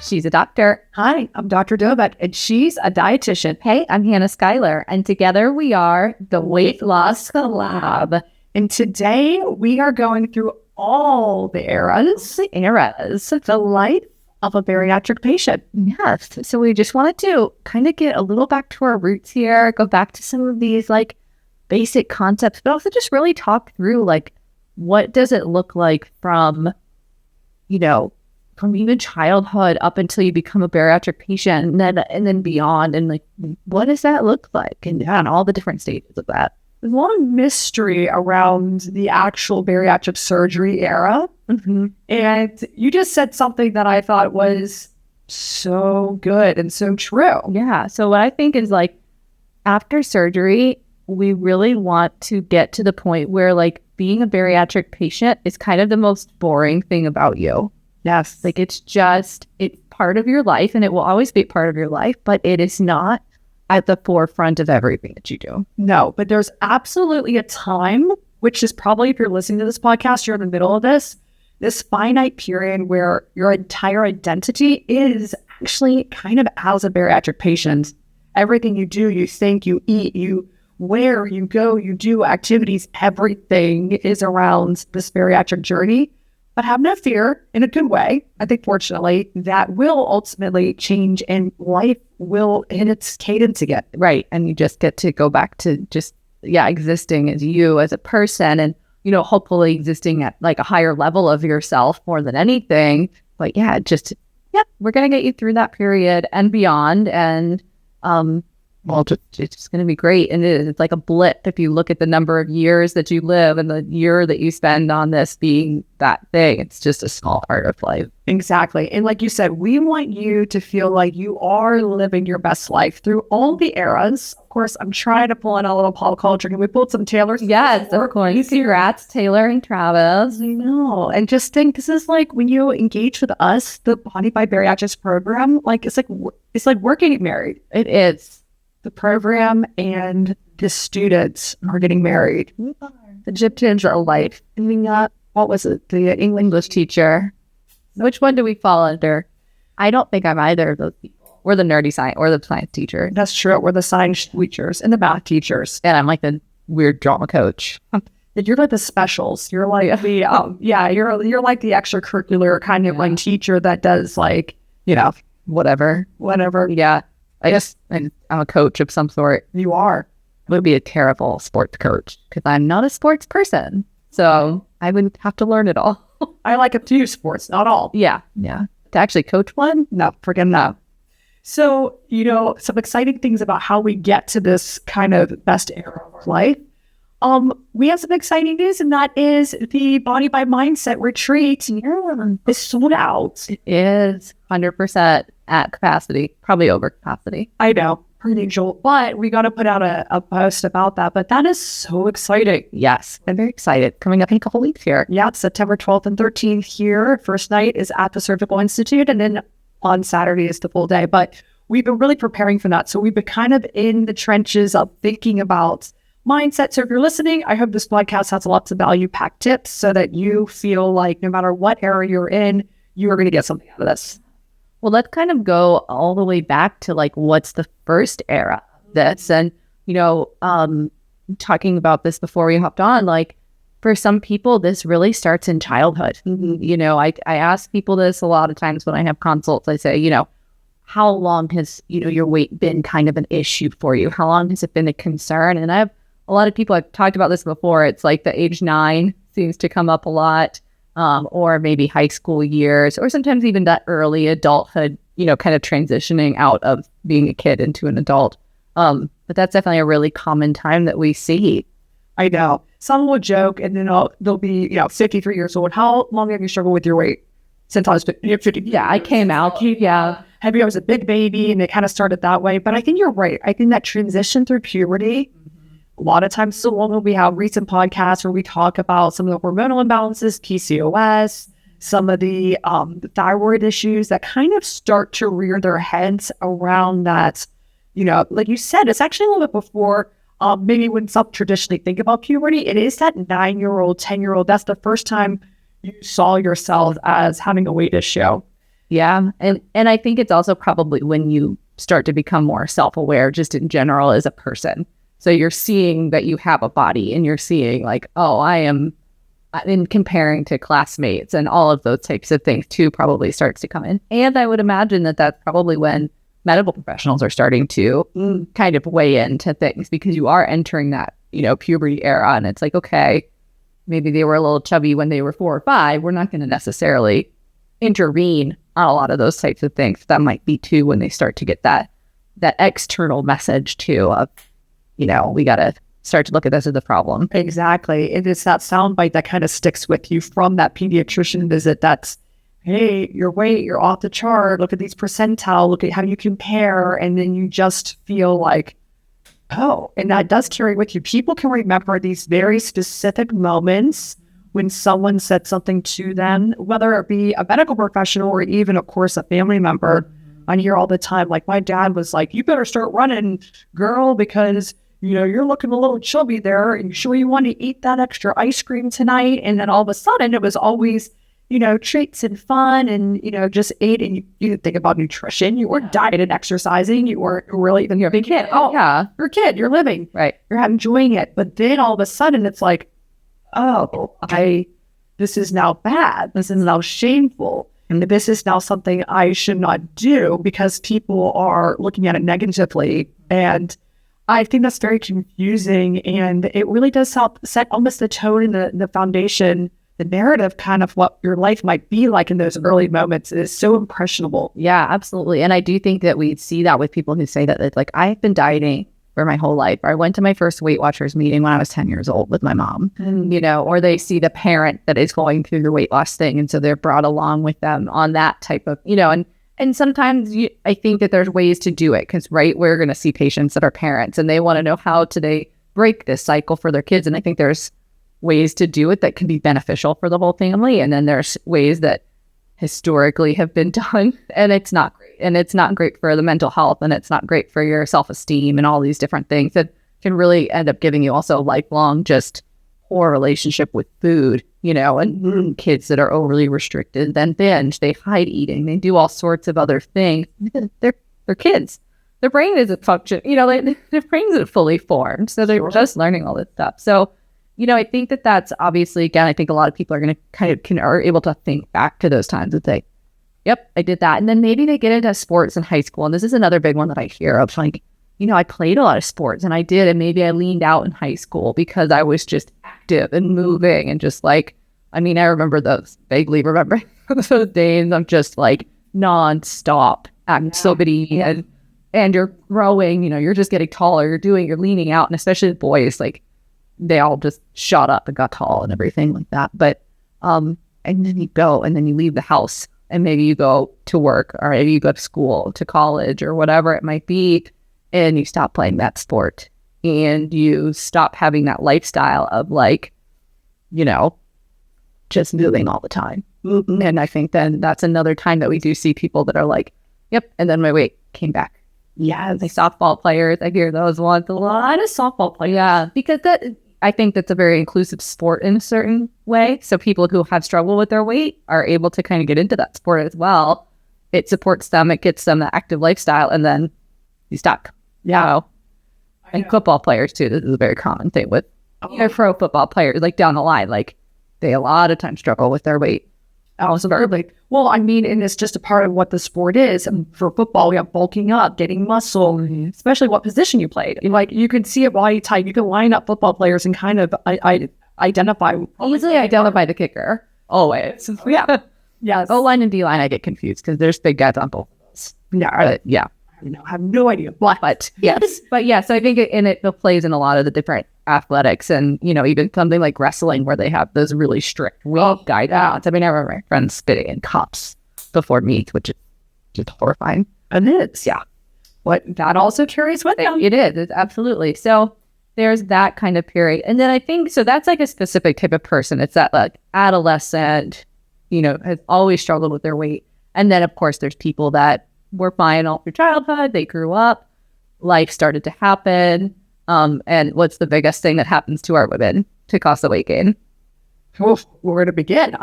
She's a doctor. Hi, I'm Dr. Dovec, and she's a dietitian. Hey, I'm Hannah Schuyler, and together we are the Weight Loss Collab. And today we are going through all the eras, the life of a bariatric patient. Yes. So we just wanted to kind of get a little back to our roots here, go back to some of these like basic concepts, but also just really talk through like what does it look like from, from even childhood up until you become a bariatric patient and then beyond, and like what does that look like and all the different stages of that. There's a lot of mystery around the actual bariatric surgery era. Mm-hmm. And you just said something that I thought was so good and so true. Yeah. So what I think is like after surgery, we really want to get to the point where like being a bariatric patient is kind of the most boring thing about you. Yes. Like it's part of your life and it will always be part of your life, but it is not at the forefront of everything that you do. No, but there's absolutely a time, which is probably if you're listening to this podcast, you're in the middle of this finite period where your entire identity is actually kind of as a bariatric patient. Everything you do, you think, you eat, you wear, you go, you do activities, everything is around this bariatric journey. But have no fear, in a good way. I think, fortunately, that will ultimately change and life will hit its cadence again. Right. And you just get to go back to just, existing as you as a person and, hopefully existing at like a higher level of yourself more than anything. But we're going to get you through that period and beyond. And, it's just going to be great. And it's like a blip if you look at the number of years that you live and the year that you spend on this being that thing. It's just a small part of life. Exactly. And like you said, we want you to feel like you are living your best life through all the eras. Of course, I'm trying to pull in a little pop culture. Can we pull some Taylor? Yes, of course. Congrats, Taylor and Travis. I know. And just think, this is like when you engage with us, the Body by Bariatrics program, like it's like we're getting married. It is. The program and the students are getting married. The Egyptians are life. What was it? The English teacher. Which one do we fall under? I don't think I'm either of those people. We're the nerdy science or the science teacher. That's true. We're the science teachers and the math teachers. And I'm like the weird drama coach. You're like the specials. You're like the you're like the extracurricular kind of like teacher that does like, whatever. Yeah. I guess I'm a coach of some sort. You are. I would be a terrible sports coach because I'm not a sports person. So I would have to learn it all. I like a few sports, not all. Yeah. To actually coach one? No, forget that. So, some exciting things about how we get to this kind of best era of our life. We have some exciting news, and that is the Body by Mindset retreat is sold out. It is 100% at capacity, probably over capacity. I know, per usual, but we got to put out a post about that. But that is so exciting. Yes, I'm very excited. Coming up in a couple weeks here. Yeah, it's September 12th and 13th here. First night is at the Surgical Institute, and then on Saturday is the full day. But we've been really preparing for that. So we've been kind of in the trenches of thinking about mindset. So if you're listening, I hope this podcast has lots of value-packed tips so that you feel like no matter what era you're in, you are going to get something out of this. Well, let's kind of go all the way back to like, what's the first era of this? And, talking about this before we hopped on, like for some people, this really starts in childhood. Mm-hmm. I ask people this a lot of times when I have consults. I say, how long has, your weight been kind of an issue for you? How long has it been a concern? And I have a lot of people, I've talked about this before. It's like the age 9 seems to come up a lot, or maybe high school years, or sometimes even that early adulthood, kind of transitioning out of being a kid into an adult. But that's definitely a really common time that we see. I know. Some will joke and then they'll be, 53 years old. How long have you struggled with your weight? Since I was 50. Yeah, I came out. Yeah. Maybe I was a big baby and it kind of started that way. But I think you're right. I think that transition through puberty, a lot of times, so long we have recent podcasts where we talk about some of the hormonal imbalances, PCOS, some of the thyroid issues that kind of start to rear their heads around that. Like you said, it's actually a little bit before maybe when some traditionally think about puberty. It is that 9-year-old, 10-year-old. That's the first time you saw yourself as having a weight issue. Yeah. And I think it's also probably when you start to become more self-aware just in general as a person. So you're seeing that you have a body and you're seeing like, oh, I am in comparing to classmates and all of those types of things too probably starts to come in. And I would imagine that that's probably when medical professionals are starting to kind of weigh into things because you are entering that, puberty era. And it's like, okay, maybe they were a little chubby when they were 4 or 5. We're not going to necessarily intervene on a lot of those types of things. That might be too when they start to get that external message too of, we got to start to look at this as a problem. Exactly. It is that soundbite that kind of sticks with you from that pediatrician visit. That's, hey, your weight, you're off the chart. Look at these percentile. Look at how you compare. And then you just feel like, oh, and that does carry with you. People can remember these very specific moments when someone said something to them, whether it be a medical professional or even, of course, a family member. I hear all the time, like my dad was like, you better start running, girl, because you're looking a little chubby there. Are you sure you want to eat that extra ice cream tonight? And then all of a sudden it was always, treats and fun and, just ate. And you didn't think about nutrition. You weren't dieting and exercising. You weren't really even a big kid. Oh, yeah. You're a kid. You're living. Right. You're enjoying it. But then all of a sudden it's like, oh, this is now bad. This is now shameful. And this is now something I should not do because people are looking at it negatively. And I think that's very confusing, and it really does help set almost the tone and the foundation, the narrative kind of what your life might be like in those early moments. It is so impressionable. Yeah, absolutely. And I do think that we see that with people who say that it's like, I've been dieting for my whole life. Or I went to my first Weight Watchers meeting when I was 10 years old with my mom, or they see the parent that is going through the weight loss thing. And so they're brought along with them on that type of, and sometimes I think that there's ways to do it because, right, we're going to see patients that are parents and they want to know how do they break this cycle for their kids. And I think there's ways to do it that can be beneficial for the whole family. And then there's ways that historically have been done and it's not great. And it's not great for the mental health and it's not great for your self-esteem and all these different things that can really end up giving you also lifelong just poor relationship with food, and kids that are overly restricted, then binge, they hide eating, they do all sorts of other things. They're kids. Their brain isn't function, their brain isn't fully formed. So they're just learning all this stuff. So, I think that's obviously, again, I think a lot of people are going to are able to think back to those times and say, yep, I did that. And then maybe they get into sports in high school. And this is another big one that I hear of like, I played a lot of sports and I did. And maybe I leaned out in high school because I was just active and moving and just like, I remember vaguely remember those days of just like nonstop activity and you're growing, you're just getting taller, you're leaning out. And especially the boys, like they all just shot up and got tall and everything like that. But, and then you go and then you leave the house and maybe you go to work or maybe you go to school, to college or whatever it might be. And you stop playing that sport and you stop having that lifestyle of like, just moving all the time. Mm-hmm. And I think then that's another time that we do see people that are like, yep. And then my weight came back. Yeah. Like softball players. I hear those ones a lot of softball players. Yeah. Because I think that's a very inclusive sport in a certain way. So people who have struggled with their weight are able to kind of get into that sport as well. It supports them. It gets them the active lifestyle and then you stop. Yeah. And football players too. This is a very common thing with pro football players, like down the line, like they a lot of times struggle with their weight. Absolutely. Well, and it's just a part of what the sport is. And for football, we have bulking up, getting muscle, especially what position you played. Like you can see a body type. You can line up football players and kind of identify. Easily identify the kicker. Always. Yeah. Yes. O-line and D-line, I get confused because there's big guys on both of those. Yeah. I have no idea why. But yes. But yeah, so I think it plays in a lot of the different athletics and, even something like wrestling where they have those really strict guidelines. I remember my friends spitting in cups before meet, which is just horrifying. And it is. Yeah. But that also carries with them. It is. It's absolutely. So there's that kind of period. And then I think, so that's like a specific type of person. It's that like adolescent, has always struggled with their weight. And then of course there's people that were fine all through childhood. They grew up, life started to happen. And what's the biggest thing that happens to our women to cause the weight gain? Where to begin?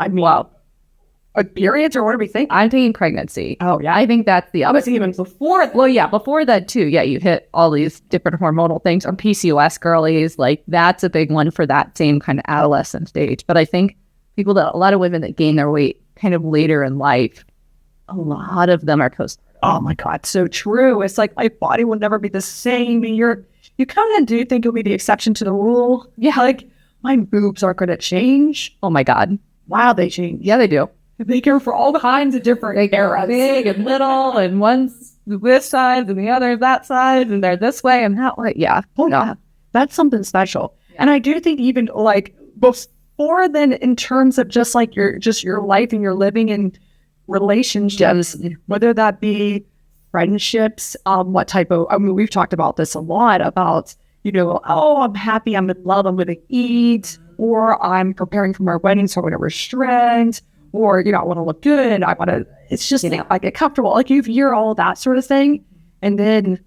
periods, or what are we thinking? I'm thinking pregnancy. Oh, yeah. I think that's the I was even before. Well, yeah, before that too. Yeah, you hit all these different hormonal things. Or PCOS girlies, like that's a big one for that same kind of adolescent stage. But I think a lot of women that gain their weight kind of later in life, a lot of them are postpartum. Oh my God, so true. It's like my body will never be the same. And you kind of do think it'll be the exception to the rule. Yeah, like my boobs aren't going to change. Oh my God. Wow, they change. Yeah, they do. They go for all kinds of different eras. Big and little, and one's this side and the other that side, and they're this way and that way. Yeah. Oh, yeah. That's something special. And I do think even like before then, in terms of just like your life and your living in relationships, whether that be friendships, what type of, I mean, we've talked about this a lot about, oh, I'm happy, I'm in love, I'm going to eat, or I'm preparing for my wedding, so I'm going to restrict, or, I want to look good, I want to, it's just, I get comfortable. Like you hear all that sort of thing. And then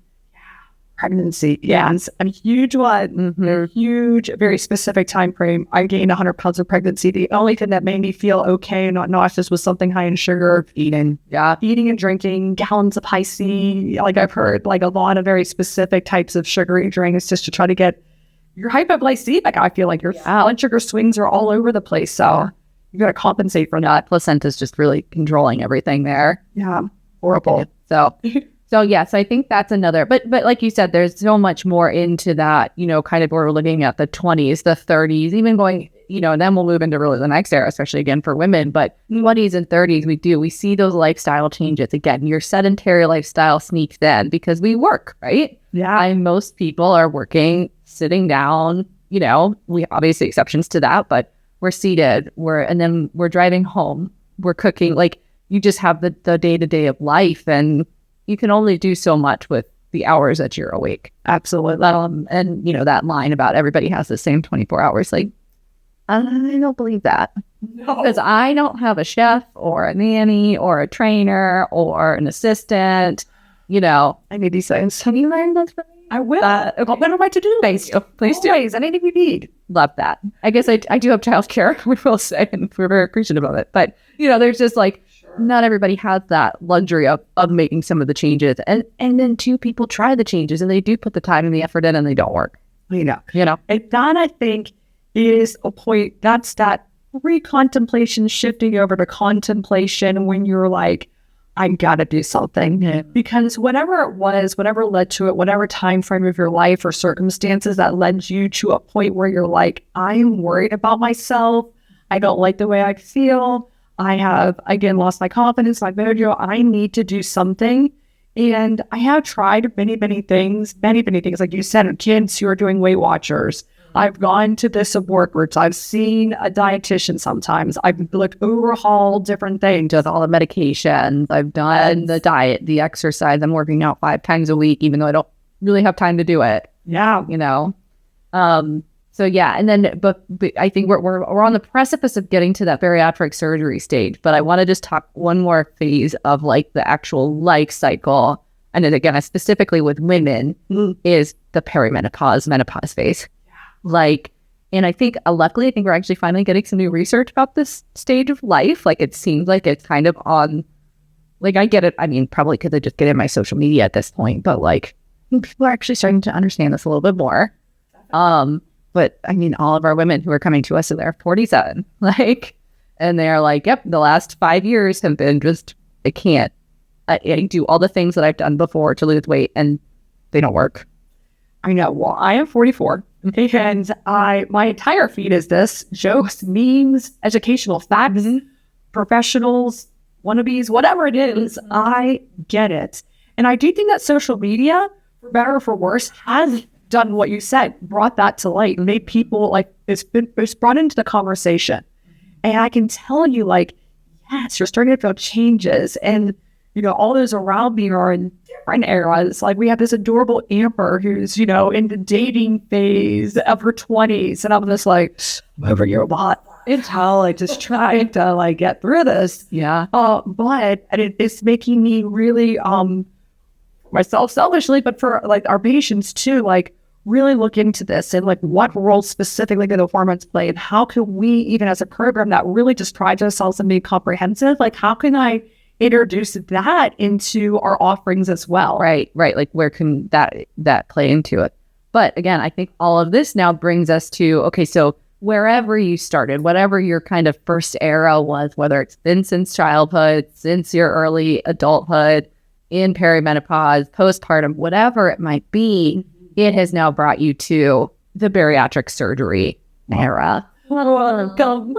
pregnancy. Yeah. It's a huge one. A huge, very specific time frame. I gained 100 pounds of pregnancy. The only thing that made me feel okay and not nauseous was something high in sugar. Eating and drinking gallons of high C. Like I've heard like a lot of very specific types of sugary drinks just to try to get your hypoglycemic. I feel like your blood sugar swings are all over the place. So you got to compensate for that. Placenta's just really controlling everything there. Yeah. Horrible. So yes, I think that's another, but like you said, there's so much more into that, kind of where we're looking at the 20s, the 30s, even going, and then we'll move into really the next era, especially again for women, but 20s and 30s, we see those lifestyle changes. Again, your sedentary lifestyle sneaks in because we work, right? Yeah. And most people are working, sitting down, we obviously exceptions to that, but we're seated, and then we're driving home, we're cooking, like you just have the day-to-day of life, and you can only do so much with the hours that you're awake. Absolutely. And that line about everybody has the same 24 hours, like, I don't believe that. No. Because I don't have a chef or a nanny or a trainer or an assistant, I need these things. Can you learn this from me? I will. I'll put on my to-do list. Please do. Always, anything you need. Love that. I guess I do have childcare, we will say, and we're very appreciative of it. But, there's just like, not everybody has that luxury of making some of the changes. And then two people try the changes and they do put the time and the effort in and they don't work. And that I think is a point, that's that pre-contemplation shifting over to contemplation when you're like, I gotta do something. Yeah. Because whatever it was, whatever led to it, whatever time frame of your life or circumstances that led you to a point where you're like, I'm worried about myself. I don't like the way I feel. I have, again, lost my confidence, my mojo. I need to do something. And I have tried many, many things. Like you said, kids who are doing Weight Watchers. I've gone to the support groups. I've seen a dietitian sometimes. I've overhauled different things. Done all the medications. I've done the diet, the exercise. I'm working out 5 times a week, even though I don't really have time to do it. Yeah. So yeah, and then, but I think we're on the precipice of getting to that bariatric surgery stage. But I want to just talk one more phase of like the actual life cycle, and then again, specifically with women, is the menopause phase. Like, and I think luckily, I think we're actually finally getting some new research about this stage of life. Like, it seems like it's kind of on. Like, I get it. I mean, probably because I just get in my social media at this point, but like, people are actually starting to understand this a little bit more. But I mean, all of our women who are coming to us, so they're 47, and they're like, yep, the last 5 years have been just, I can't, I do all the things that I've done before to lose weight and they don't work. I know. Well, I am 44 and my entire feed is this: jokes, memes, educational facts, professionals, wannabes, whatever it is. I get it. And I do think that social media, for better or for worse, has done what you said, brought that to light, made people like, it's brought into the conversation. And I can tell you, like, yes, you're starting to feel changes. And, all those around me are in different eras. Like, we have this adorable Amber who's, in the dating phase of her 20s. And I'm just like, over your lot. It's how I just trying to like get through this. Yeah. But it's making me really, myself selfishly, but for like our patients too, like really look into this and like what role specifically do the hormones play, and how can we, even as a program that really just prides ourselves on being comprehensive, like how can I introduce that into our offerings as well? Right. Like where can that play into it? But again, I think all of this now brings us to, okay, so wherever you started, whatever your kind of first era was, whether it's been since childhood, since your early adulthood, in perimenopause, postpartum, whatever it might be, it has now brought you to the bariatric surgery era. Welcome.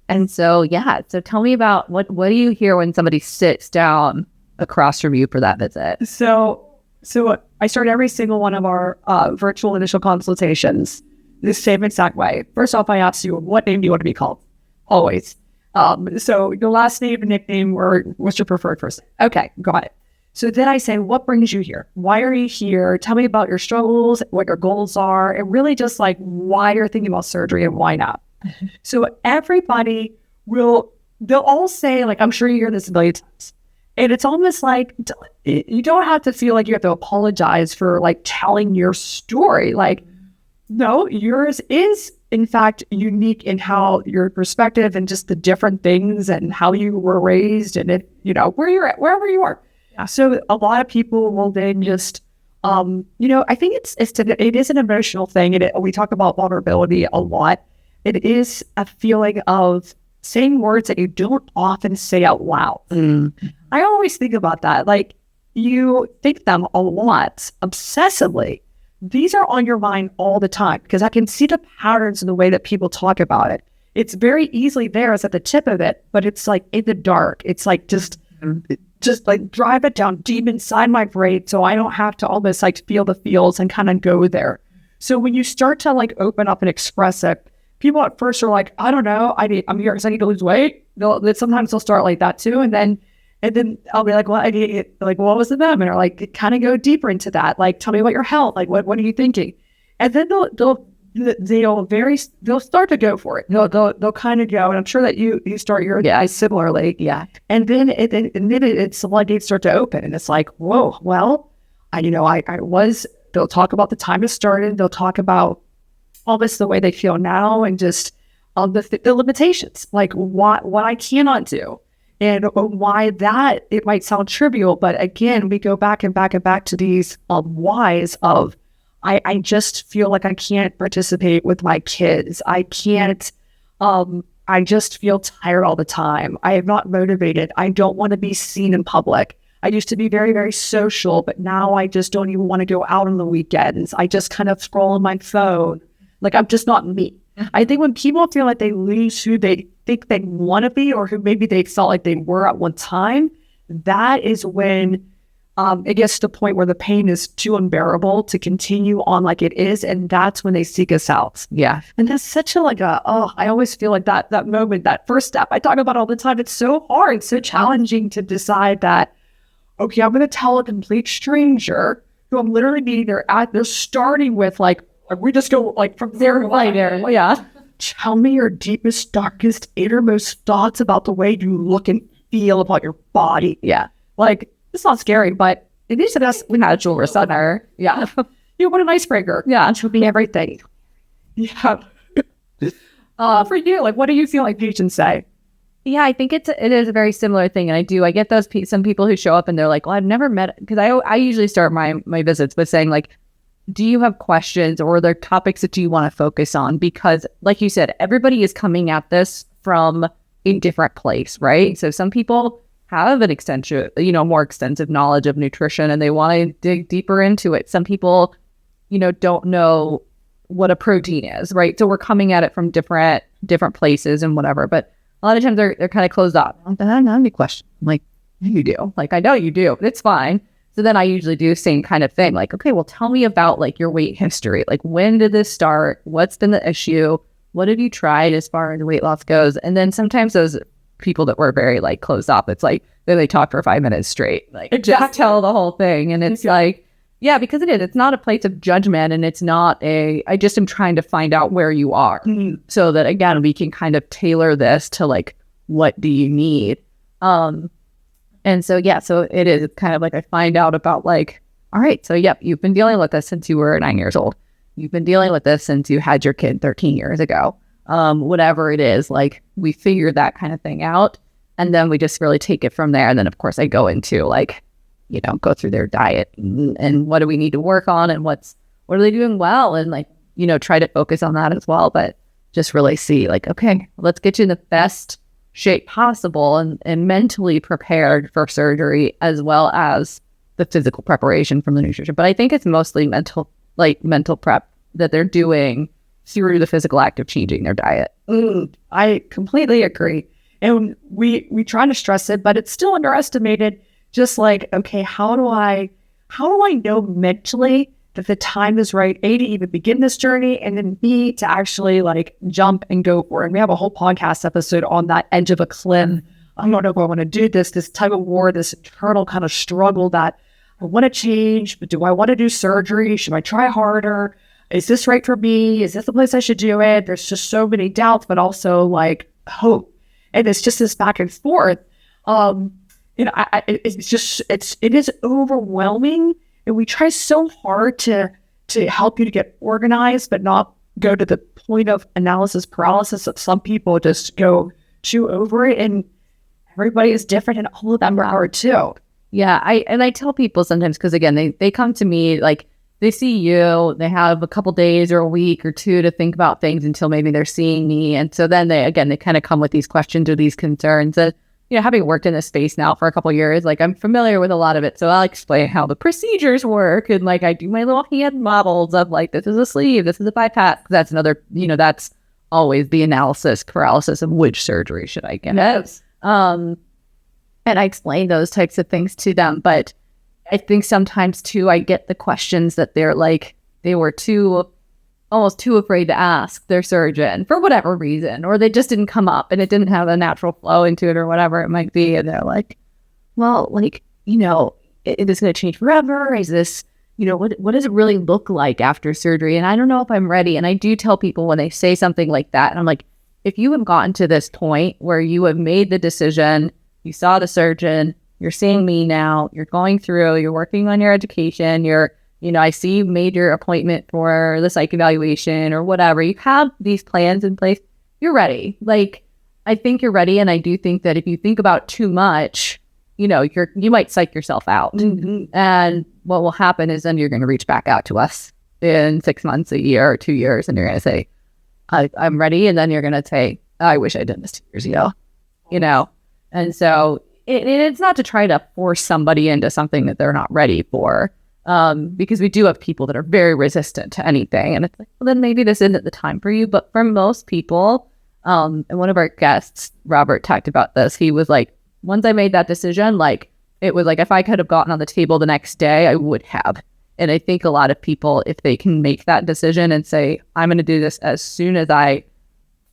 And so, so tell me about what do you hear when somebody sits down across from you for that visit? So I start every single one of our virtual initial consultations the same exact way. First off, I ask you, what name do you want to be called? Always. So your last name, nickname, or what's your preferred first name? Okay, got it. So then I say, what brings you here? Why are you here? Tell me about your struggles, what your goals are, and really just like why you're thinking about surgery and why not. So everybody they'll all say, like, I'm sure you hear this a million times. And it's almost like you don't have to feel like you have to apologize for like telling your story. Like, no, yours is in fact unique in how your perspective and just the different things and how you were raised and where you're at, wherever you are. Yeah. So a lot of people will then just, I think it is an emotional thing. And we talk about vulnerability a lot. It is a feeling of saying words that you don't often say out loud. I always think about that. Like, you think them a lot, obsessively. These are on your mind all the time because I can see the patterns in the way that people talk about it. It's very easily there. It's at the tip of it, but it's like in the dark. It's like just like drive it down deep inside my brain so I don't have to almost like feel the feels and kind of go there. So when you start to like open up and express it, people at first are like, I don't know, I'm here because I need to lose weight. Sometimes they'll start like that too. And then I'll be like, well, what was it them? And they're like, kind of go deeper into that. Like, tell me about your health. Like, what are you thinking? And then they'll start to go for it. They'll kind of go, and I'm sure that you start your similarly. Yeah. And then it's the floodgates start to open, and it's like, whoa, well, they'll talk about the time it started. They'll talk about all this, the way they feel now, and just the limitations, like what I cannot do. And why that, it might sound trivial, but again, we go back and back and back to these whys of, I just feel like I can't participate with my kids. I can't, I just feel tired all the time. I am not motivated. I don't want to be seen in public. I used to be very, very social, but now I just don't even want to go out on the weekends. I just kind of scroll on my phone. Like, I'm just not me. I think when people feel like they lose who they think they want to be, or who maybe they felt like they were at one time, that is when it gets to the point where the pain is too unbearable to continue on like it is, and that's when they seek us out. Yeah. And that's such I always feel like that moment, that first step I talk about all the time, it's so hard, so challenging to decide that, okay, I'm going to tell a complete stranger who I'm literally meeting they're starting with like we just go like from there to there. Yeah. Tell me your deepest, darkest, innermost thoughts about the way you look and feel about your body. Yeah. Like, it's not scary, but it is just natural or something. Yeah. What an icebreaker. Yeah. It should be everything. Yeah. For you, like, what do you feel like patients say? Yeah, I think it is a very similar thing. And I get those some people who show up and they're like, well, I've never met, because I usually start my visits with saying, like, do you have questions, or are there topics that you want to focus on? Because like you said, everybody is coming at this from a different place, right? So some people have an more extensive knowledge of nutrition and they want to dig deeper into it. Some people, don't know what a protein is, right? So we're coming at it from different places and whatever. But a lot of times they're kind of closed off. I don't have any questions. I'm like, you do. Like, I know you do, but it's fine. So then I usually do the same kind of thing. Like, okay, well, tell me about like your weight history. Like, when did this start? What's been the issue? What have you tried as far as weight loss goes? And then sometimes those people that were very like closed off, it's like, then they talk for 5 minutes straight. Like, just tell the whole thing. And it's like, yeah, because it's not a place of judgment, and it's not I just am trying to find out where you are, so that again, we can kind of tailor this to like, what do you need? And so, yeah, so it is kind of like I find out about like all right, so yep, you've been dealing with this since you were 9 years old. You've been dealing with this since you had your kid 13 years ago. Whatever it is, like we figure that kind of thing out. And then we just really take it from there. And then of course I go into like, go through their diet and what do we need to work on and what are they doing well? And like, try to focus on that as well. But just really see like, okay, let's get you in the best shape possible and mentally prepared for surgery as well as the physical preparation from the nutrition. But I think it's mostly mental prep that they're doing through the physical act of changing their diet. I completely agree. And we try to stress it, but it's still underestimated. Just like, okay, how do I know mentally that the time is right, A, to even begin this journey, and then B, to actually like jump and go for it. And we have a whole podcast episode on that edge of a cliff. I don't know if I want to do this tug of war, this internal kind of struggle that I want to change, but do I want to do surgery? Should I try harder? Is this right for me? Is this the place I should do it? There's just so many doubts, but also like hope. And it's just this back and forth. It is overwhelming. And we try so hard to help you to get organized, but not go to the point of analysis paralysis that some people just go too over it. And everybody is different and all of them are hard too. Yeah. I tell people sometimes, because again, they come to me, like they see you, they have a couple days or a week or two to think about things until maybe they're seeing me. And so then they kind of come with these questions or these concerns that, having worked in this space now for a couple of years, like I'm familiar with a lot of it. So I'll explain how the procedures work. And like, I do my little hand models of like, this is a sleeve, this is a bypass. That's another, that's always the analysis paralysis of which surgery should I get. Yes. And I explain those types of things to them. But I think sometimes too, I get the questions that they're like, they were almost too afraid to ask their surgeon for whatever reason, or they just didn't come up and it didn't have a natural flow into it or whatever it might be. And they're like, well, like, is this going to change forever? Is this, what does it really look like after surgery? And I don't know if I'm ready. And I do tell people when they say something like that, and I'm like, if you have gotten to this point where you have made the decision, you saw the surgeon, you're seeing me now, you're going through, you're working on your education, I see you made your appointment for the psych evaluation or whatever. You have these plans in place. You're ready. Like, I think you're ready. And I do think that if you think about too much, you might psych yourself out. Mm-hmm. And what will happen is then you're going to reach back out to us in 6 months, a year, or 2 years. And you're going to say, I'm ready. And then you're going to say, I wish I did this 2 years ago, And so it's not to try to force somebody into something that they're not ready for. Because we do have people that are very resistant to anything. And it's like, well, then maybe this isn't the time for you. But for most people, and one of our guests, Robert, talked about this. He was like, once I made that decision, like, it was like, if I could have gotten on the table the next day, I would have. And I think a lot of people, if they can make that decision and say, I'm going to do this as soon as I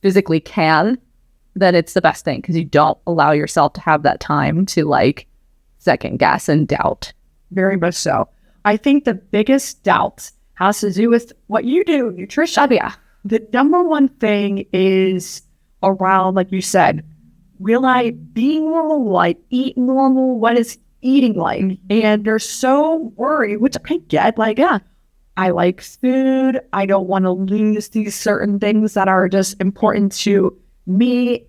physically can, then it's the best thing, because you don't allow yourself to have that time to like second guess and doubt. Very much so. I think the biggest doubt has to do with what you do, nutrition. Yeah. The number one thing is around, like you said, will I be normal? Will I eat normal? What is eating like? And they're so worried, which I get, like, yeah, I like food. I don't want to lose these certain things that are just important to me,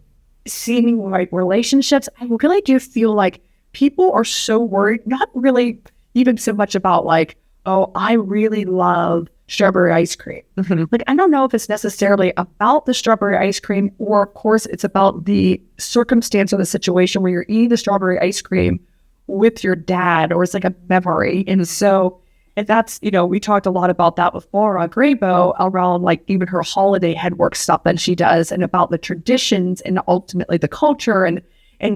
seeing like relationships. I really do feel like people are so worried, not really even so much about like, oh, I really love strawberry ice cream. Mm-hmm. Like, I don't know if it's necessarily about the strawberry ice cream, or of course it's about the circumstance or the situation where you're eating the strawberry ice cream with your dad, or it's like a memory. And so, and that's, we talked a lot about that before on Graybo around like even her holiday headwork stuff that she does, and about the traditions and ultimately the culture, and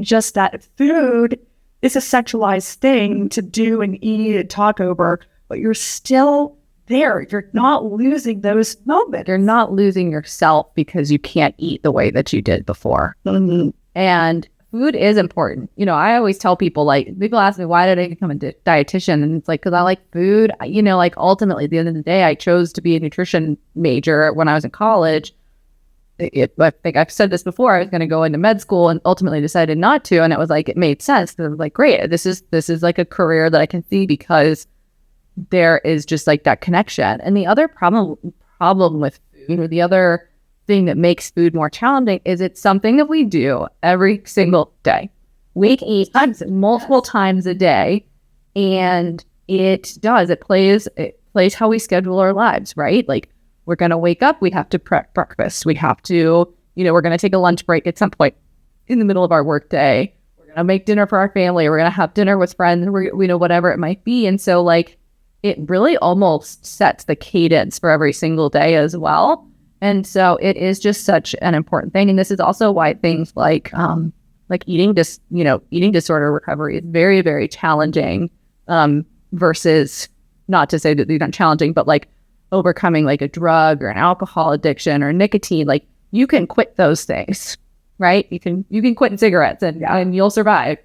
just that food is a sexualized thing to do and eat and talk over, but you're still there. You're not losing those moments. You're not losing yourself because you can't eat the way that you did before. Mm-hmm. And food is important. I always tell people, like, people ask me, why did I become a dietitian? And it's like, because I like food. Like, ultimately, at the end of the day, I chose to be a nutrition major when I was in college. I think I've said this before, I was going to go into med school and ultimately decided not to. And it was like, it made sense. It was like, great, this is like a career that I can see, because there is just like that connection. And the other problem with food, or the other thing that makes food more challenging, is it's something that we do every single day. We eat multiple times a day, and it plays how we schedule our lives, right? Like, we're going to wake up, we have to prep breakfast. We have to, we're going to take a lunch break at some point in the middle of our work day. We're going to make dinner for our family. We're going to have dinner with friends, whatever it might be. And so like, it really almost sets the cadence for every single day as well. And so it is just such an important thing. And this is also why things like eating disorder recovery is very, very challenging, versus, not to say that they're not challenging, but like overcoming like a drug or an alcohol addiction or nicotine. Like, you can quit those things, right? You can quit cigarettes and you'll survive.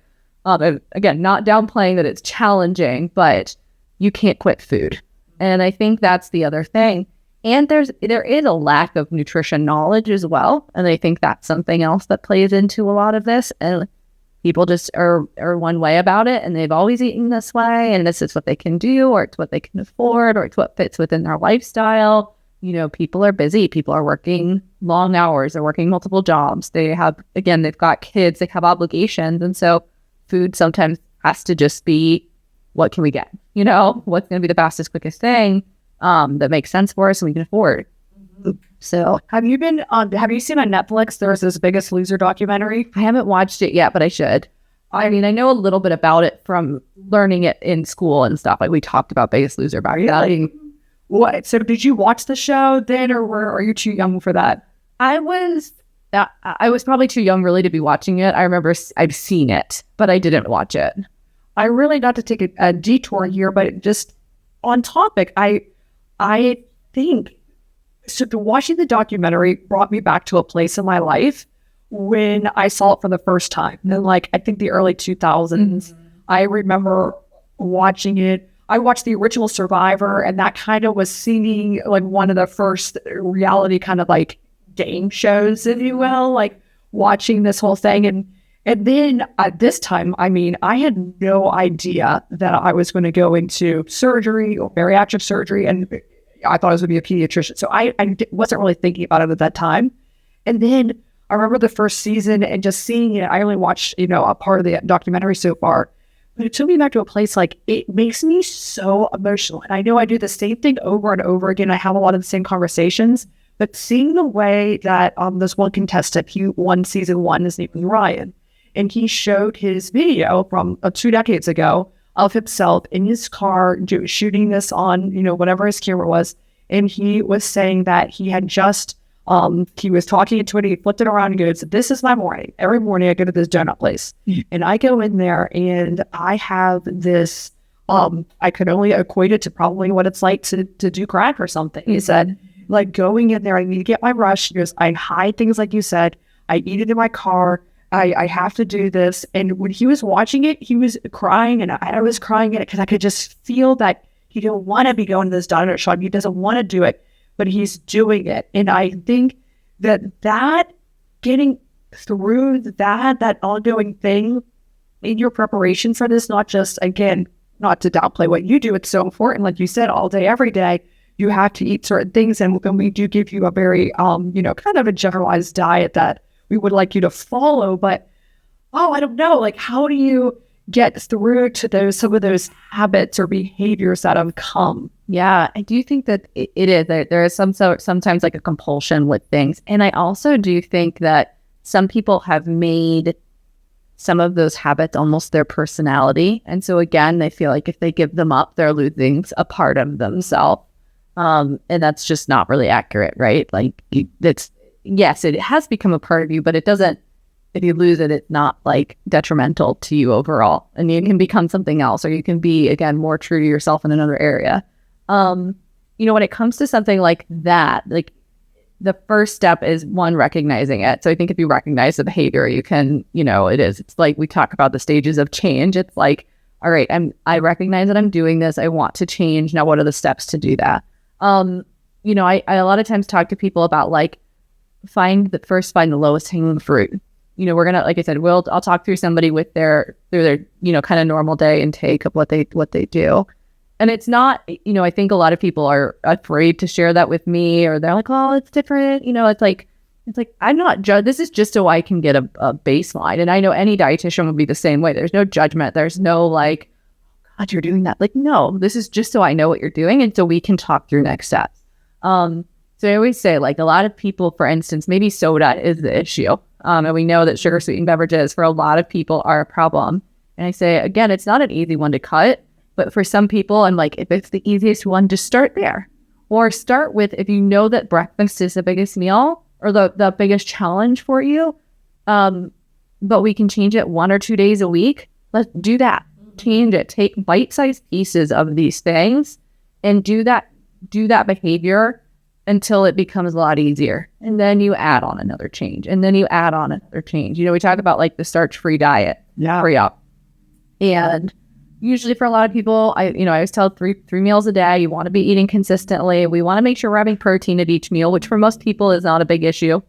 Again, not downplaying that it's challenging, but you can't quit food. And I think that's the other thing. And there is a lack of nutrition knowledge as well. And I think that's something else that plays into a lot of this. And people just are one way about it, and they've always eaten this way, and this is what they can do, or it's what they can afford, or it's what fits within their lifestyle. People are busy. People are working long hours. They're working multiple jobs. They've got kids. They have obligations. And so food sometimes has to just be, what can we get? What's going to be the fastest, quickest thing that makes sense for us and we can afford. So have you seen on Netflix, there's this Biggest Loser documentary? I haven't watched it yet, but I should. I mean, I know a little bit about it from learning it in school and stuff. Like, we talked about Biggest Loser back then. What? So did you watch the show then, or are you too young for that? I was probably too young really to be watching it. I remember I've seen it, but I didn't watch it. I really, not to take a detour here, but just on topic, I think, so watching the documentary brought me back to a place in my life when I saw it for the first time. And like, I think the early 2000s, I remember watching it. I watched the original Survivor, and that kind of was seeing like one of the first reality kind of like game shows, if you will, like watching this whole thing. And then at this time, I mean, I had no idea that I was going to go into surgery or bariatric surgery, and I thought I was going to be a pediatrician. So I wasn't really thinking about it at that time. And then I remember the first season and just seeing it. I only watched, a part of the documentary so far, but it took me back to a place like, it makes me so emotional. And I know I do the same thing over and over again. I have a lot of the same conversations, but seeing the way that this one contestant, he won season 1, his name was Ryan, and he showed his video from 2 decades ago of himself in his car shooting this on, whatever his camera was. And he was saying that he had just, he was talking into it, he flipped it around and goes, "This is my morning. Every morning I go to this donut place." And I go in there and I have this, I could only equate it to probably what it's like to do crack or something. He said, like, going in there, I need to get my rush. He goes, I hide things like you said. I eat it in my car. I have to do this. And when he was watching it, he was crying, and I was crying in it because I could just feel that he didn't want to be going to this donut shop. He doesn't want to do it, but he's doing it. And I think that getting through that ongoing thing in your preparation for this, not just, again, not to downplay what you do, it's so important. Like you said, all day, every day, you have to eat certain things. And we do give you a very, kind of a generalized diet that we would like you to follow, but I don't know, like, how do you get through to some of those habits or behaviors that have come? Yeah, I do think that it is. There is sometimes like a compulsion with things. And I also do think that some people have made some of those habits almost their personality. And so again, they feel like if they give them up, they're losing a part of themselves. And that's just not really accurate, right? Like, yes, it has become a part of you, but it doesn't, if you lose it, it's not like detrimental to you overall. And you can become something else, or you can be, again, more true to yourself in another area. When it comes to something like that, like, the first step is, one, recognizing it. So I think if you recognize the behavior, you can, it's like we talk about the stages of change. It's like, all right, I recognize that I'm doing this. I want to change. Now, what are the steps to do that? I a lot of times talk to people about, like, find the lowest hanging fruit. We're gonna, like I said, I'll talk through somebody with their kind of normal day intake of what they do, And it's not, I think a lot of people are afraid to share that with me, or they're like, oh, it's different. It's like, I'm not this is just so I can get a baseline. And I know any dietitian would be the same way. There's no judgment. There's no like, God, you're doing that. Like, no, this is just so I know what you're doing. And so we can talk through next steps. So I always say, like, a lot of people, for instance, maybe soda is the issue. And we know that sugar sweetened beverages for a lot of people are a problem. And I say, again, it's not an easy one to cut, but for some people, I'm like, if it's the easiest one, just start there. Or start with, if you know that breakfast is the biggest meal or the biggest challenge for you, but we can change it 1 or 2 days a week, let's do that. Change it. Take bite-sized pieces of these things and do that behavior until it becomes a lot easier. And then you add on another change. And then you add on another change. We talk about like the starch-free diet. Yeah. Free up. And usually for a lot of people, I always tell three meals a day. You want to be eating consistently. We want to make sure we're having protein at each meal, which for most people is not a big issue.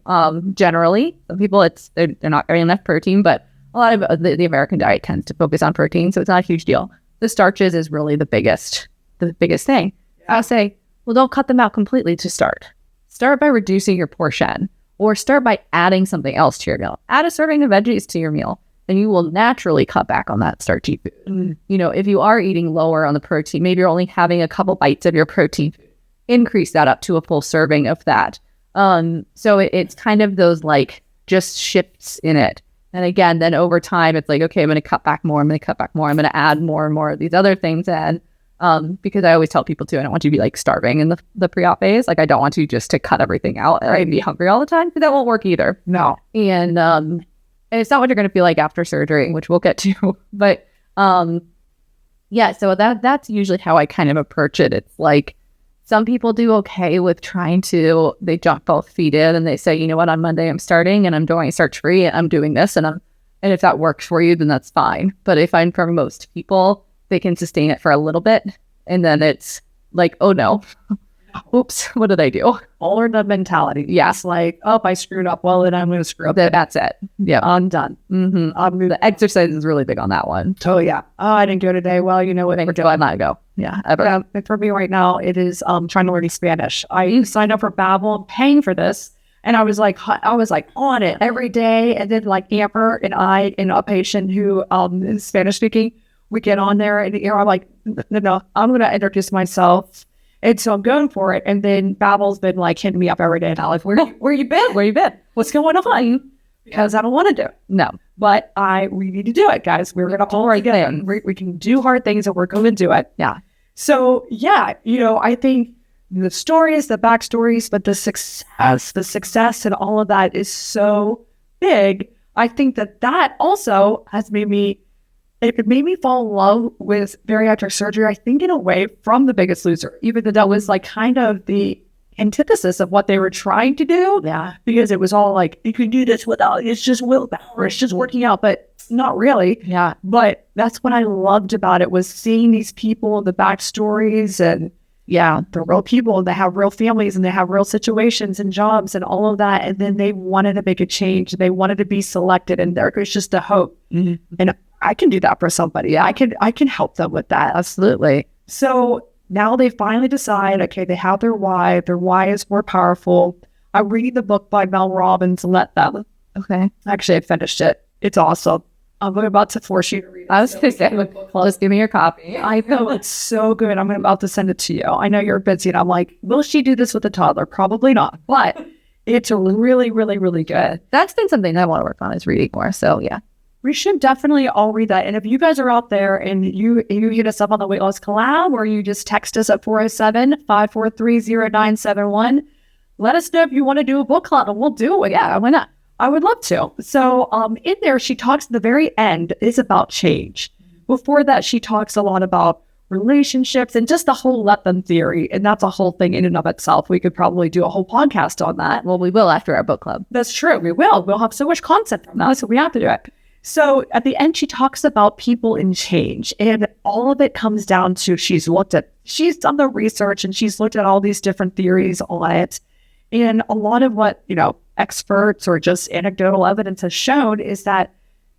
Generally, some people they're not getting enough protein, but a lot of the American diet tends to focus on protein, so it's not a huge deal. The starches is really the biggest thing. Yeah. I'll say, well, don't cut them out completely to start. Start by reducing your portion, or start by adding something else to your meal. Add a serving of veggies to your meal, then you will naturally cut back on that starchy food. If you are eating lower on the protein, maybe you're only having a couple bites of your protein food, increase that up to a full serving of that. So it's kind of those like just shifts in it. And again, then over time, it's like, okay, I'm going to cut back more. I'm going to add more and more of these other things in. Because I always tell people too, I don't want you to be like starving in the pre-op phase. Like, I don't want you just to cut everything out and be hungry all the time, because that won't work either. No. And it's not what you're going to feel like after surgery, which we'll get to. But yeah, so that's usually how I kind of approach it. It's like, some people do okay with they jump both feet in and they say, you know what, on Monday I'm starting and I'm doing starch free and I'm doing this, and if that works for you, then that's fine. But I find for most people, they can sustain it for a little bit, and then it's like, oh no, oops, what did I do? All or none mentality. Yes. Like, oh, if I screwed up, well, then I'm going to screw up. That's it. Yeah. I'm done. Mm-hmm. The exercise is really big on that one. Oh, yeah. Oh, I didn't go today. Well, you know what? I might go. Yeah. Ever. For me right now, it is trying to learn Spanish. I signed up for Babbel, paying for this. And I was like on it every day. And then like Amber and I and a patient who is Spanish speaking, we get on there and I'm like, no, I'm going to introduce myself. And so I'm going for it. And then Babbel's been like hitting me up every day. And I'm like, where you been? Where you been? What's going on? Because I don't want to do it. No. But we need to do it, guys. We're going to pull right in. We can do hard things and we're going to do it. Yeah. So yeah, I think the stories, the backstories, but the success and all of that is so big. I think that also has made me fall in love with bariatric surgery, I think, in a way, from The Biggest Loser, even though that was like kind of the antithesis of what they were trying to do. Yeah. Because it was all like, you can do this without, it's just willpower, it's just working out, but not really. Yeah. But that's what I loved about it, was seeing these people, the backstories, and yeah, they're real people, and they have real families, and they have real situations and jobs and all of that. And then they wanted to make a change. They wanted to be selected, and there was just a hope. Mm-hmm. And I can do that for somebody. I can help them with that. Absolutely. So now they finally decide, okay, they have their why. Their why is more powerful. I'm reading the book by Mel Robbins, Let Them. Okay. Actually, I finished it. It's awesome. I'm about to force you to read it. I was going to say, just give me your copy. I know, it's so good. I'm about to send it to you. I know you're Betsy, and I'm like, will she do this with a toddler? Probably not. But it's really, really, really good. That's been something I want to work on, is reading more. So yeah. We should definitely all read that. And if you guys are out there and you hit us up on the Weight Loss Collab, or you just text us at 407-543-0971, let us know if you want to do a book club, and we'll do it. Yeah, why not? I would love to. So in there, she talks at the very end is about change. Before that, she talks a lot about relationships and just the whole let them theory. And that's a whole thing in and of itself. We could probably do a whole podcast on that. Well, we will after our book club. That's true. We will. We'll have so much content from that, so we have to do it. So at the end, she talks about people and change, and all of it comes down to she's done the research, and she's looked at all these different theories on it. And a lot of what, experts or just anecdotal evidence has shown is that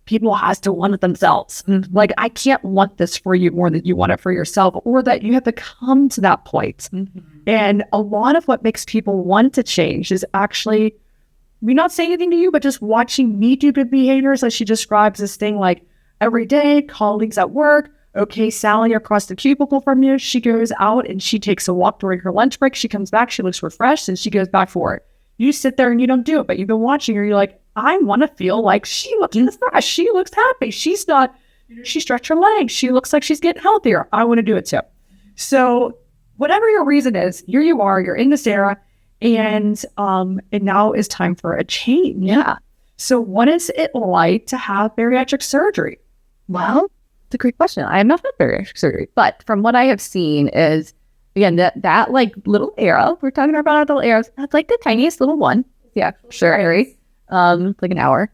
people has to want it themselves. Like, I can't want this for you more than you want it for yourself, or that you have to come to that point. And a lot of what makes people want to change is actually me not saying anything to you, but just watching me do good behaviors. As she describes this thing like every day, colleagues at work, okay, Sally across the cubicle from you, she goes out and she takes a walk during her lunch break. She comes back, she looks refreshed, and she goes back for it. You sit there and you don't do it, but you've been watching her. You're like, I want to feel like she looks refreshed. She looks happy. She's not, she stretched her legs. She looks like she's getting healthier. I want to do it too. So whatever your reason is, here you are, you're in this era, and now is time for a change. Yeah. So what is it like to have bariatric surgery? Well, it's a great question. I have not had bariatric surgery, but from what I have seen is, again, that like little arrow, we're talking about our little arrows, that's like the tiniest little one. Yeah, surgery. Like an hour.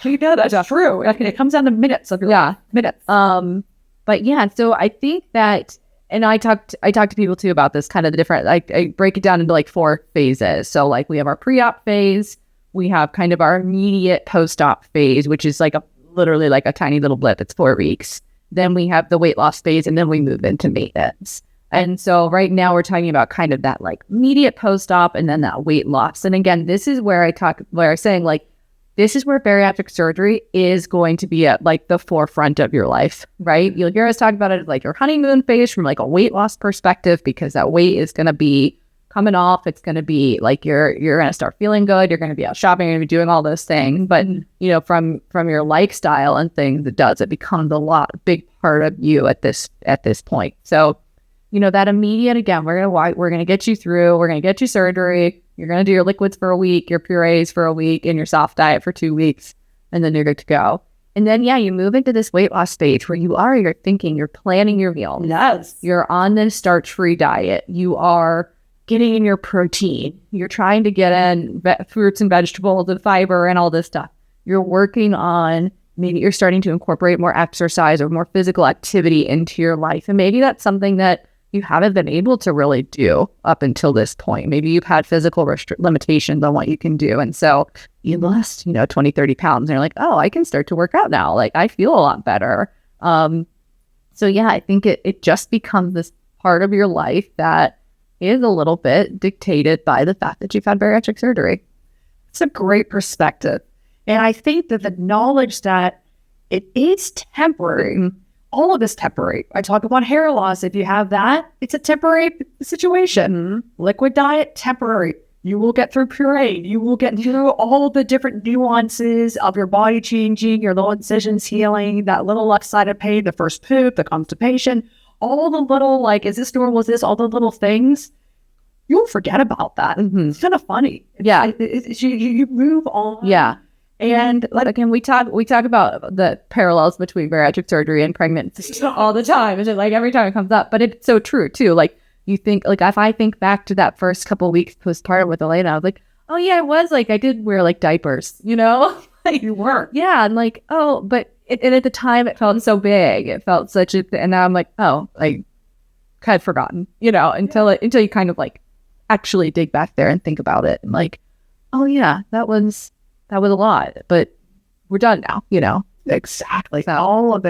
You know, that's true. It comes down to minutes of your life. Minutes. But yeah, so I think that, and I talk to people too about this, kind of the different, like I break it down into like 4 phases. So like we have our pre-op phase, we have kind of our immediate post-op phase, which is like literally like a tiny little blip. It's 4 weeks. Then we have the weight loss phase, and then we move into maintenance. And so right now we're talking about kind of that like immediate post-op and then that weight loss. And again, this is where I'm saying like, this is where bariatric surgery is going to be at like the forefront of your life, right? You'll hear us talk about it as like your honeymoon phase from like a weight loss perspective, because that weight is going to be coming off. It's going to be like, you're going to start feeling good. You're going to be out shopping. You're going to be doing all those things. But, you know, from your lifestyle and things, it becomes a big part of you at this point. So, you know, that immediate, again, we're going to get you through, we're going to get you surgery. You're going to do your liquids for a week, your purees for a week, and your soft diet for 2 weeks, and then you're good to go. And then, yeah, you move into this weight loss stage where you're thinking, you're planning your meals. Yes. You're on this starch-free diet. You are getting in your protein. You're trying to get in fruits and vegetables and fiber and all this stuff. You're working on, maybe you're starting to incorporate more exercise or more physical activity into your life. And maybe that's something that you haven't been able to really do up until this point. Maybe you've had physical limitations on what you can do. And so you lost, 20, 30 pounds. And you're like, oh, I can start to work out now. Like, I feel a lot better. So yeah, I think it just becomes this part of your life that is a little bit dictated by the fact that you've had bariatric surgery. It's a great perspective. And I think that the knowledge that it is temporary, all of this temporary. I talk about hair loss. If you have that, it's a temporary situation. Liquid diet, temporary. You will get through puree. You will get through all the different nuances of your body changing, your little incisions healing, that little left-sided pain, the first poop, the constipation, all the little, like, is this normal? Is this all the little things? You'll forget about that. It's kind of funny. Yeah. You move on. Yeah. And like, again, we talk about the parallels between bariatric surgery and pregnancy all the time. It's like every time it comes up, but it's so true too. Like, you think, like, if I think back to that first couple of weeks postpartum with Elena, I was like, oh yeah, it was like, I did wear like diapers, Like, you were. Yeah. And like, oh, but and at the time it felt so big. It felt such and now I'm like, oh, I kind of forgotten, until you kind of like actually dig back there and think about it and like, oh yeah, that was a lot, but we're done now, Exactly. So all of